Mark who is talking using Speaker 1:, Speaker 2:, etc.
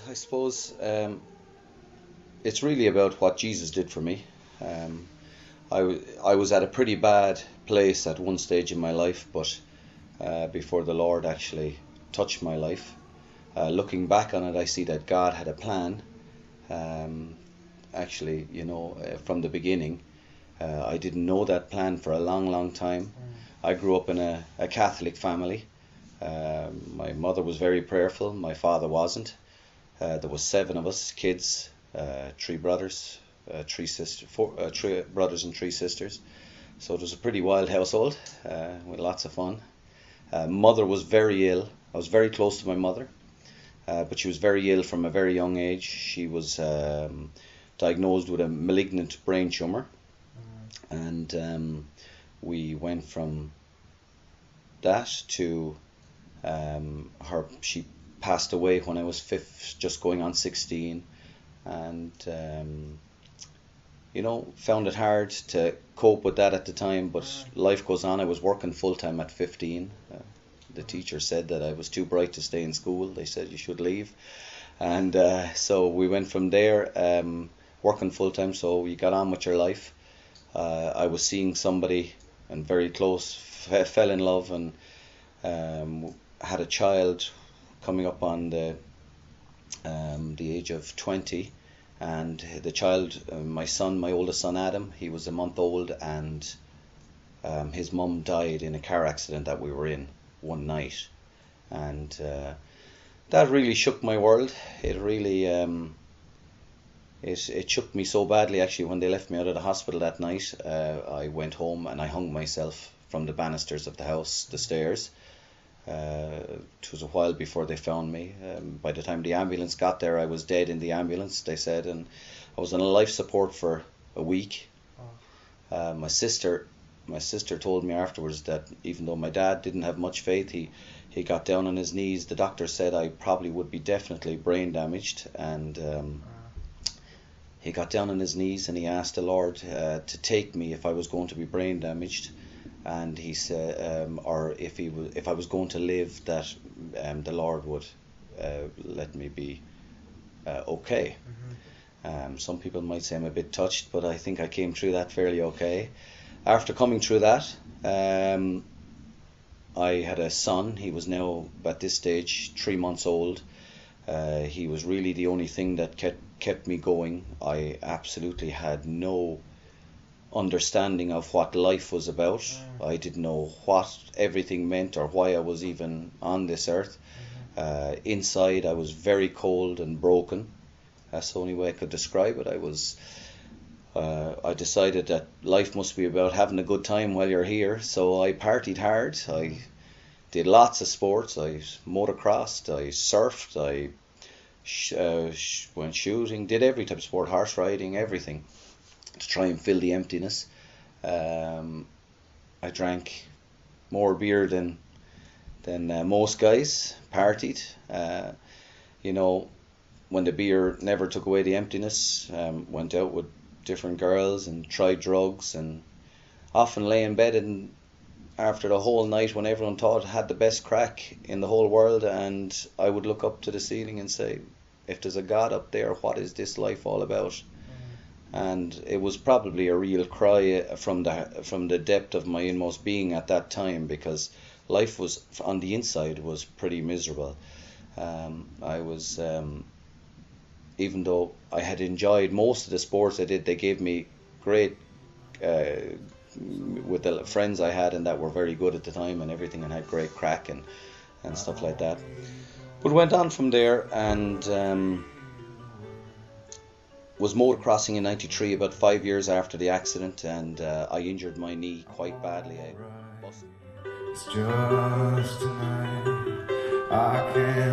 Speaker 1: I suppose it's really about what Jesus did for me. Um, I was at a pretty bad place at one stage in my life, but before the Lord actually touched my life, looking back on it, I see that God had a plan. Um, Actually, from the beginning, I didn't know that plan for a long, long time. I grew up in a Catholic family. My mother was very prayerful. My father wasn't. There was seven of us kids, three brothers, three brothers and three sisters. So it was a pretty wild household with lots of fun. Mother was very ill. I was very close to my mother, but she was very ill from a very young age. She was diagnosed with a malignant brain tumor, and we went from that to her. She passed away when I was just going on 16, and found it hard to cope with that at the time. But life goes on. I was working full time at 15. The teacher said that I was too bright to stay in school. They said you should leave, and so we went from there, working full time. So you got on with your life. I was seeing somebody and very close, fell in love, and had a child coming up on the age of 20, and the child, my son, my oldest son Adam, he was a month old, and his mum died in a car accident that we were in one night, and that really shook my world. It really it shook me so badly, actually. When they left me out of the hospital that night, I went home and I hung myself from the banisters of the house, the stairs. It was a while before they found me. By the time the ambulance got there, I was dead in the ambulance, they said, and I was on life support for a week. My sister told me afterwards that even though my dad didn't have much faith, he got down on his knees. The doctor said I probably would be definitely brain damaged, and he got down on his knees and he asked the Lord to take me if I was going to be brain damaged. And he said, or if I was going to live, that the Lord would let me be okay. Some people might say I'm a bit touched, but I think I came through that fairly okay. After coming through that, I had a son. He was now, at this stage, 3 months old. He was really the only thing that kept me going. I absolutely had no understanding of what life was about. I didn't know what everything meant or why I was even on this earth. Inside, I was very cold and broken. That's the only way I could describe it. I decided that life must be about having a good time while you're here, so I partied hard. I did lots of sports. I motocrossed, I surfed, I went shooting, did every type of sport, horse riding, everything, to try and fill the emptiness. I drank more beer than most guys, partied. When the beer never took away the emptiness, went out with different girls and tried drugs, and often lay in bed and after the whole night when everyone thought I had the best crack in the whole world, and I would look up to the ceiling and say, if there's a God up there, what is this life all about? And it was probably a real cry from the depth of my inmost being at that time, because life was, on the inside, was pretty miserable. I was, even though I had enjoyed most of the sports I did, they gave me great, with the friends I had, and that were very good at the time and everything, and had great crack and stuff like that. But went on from there, and was motocrossing in '93, about 5 years after the accident, and I injured my knee quite badly.
Speaker 2: It's just tonight. I can't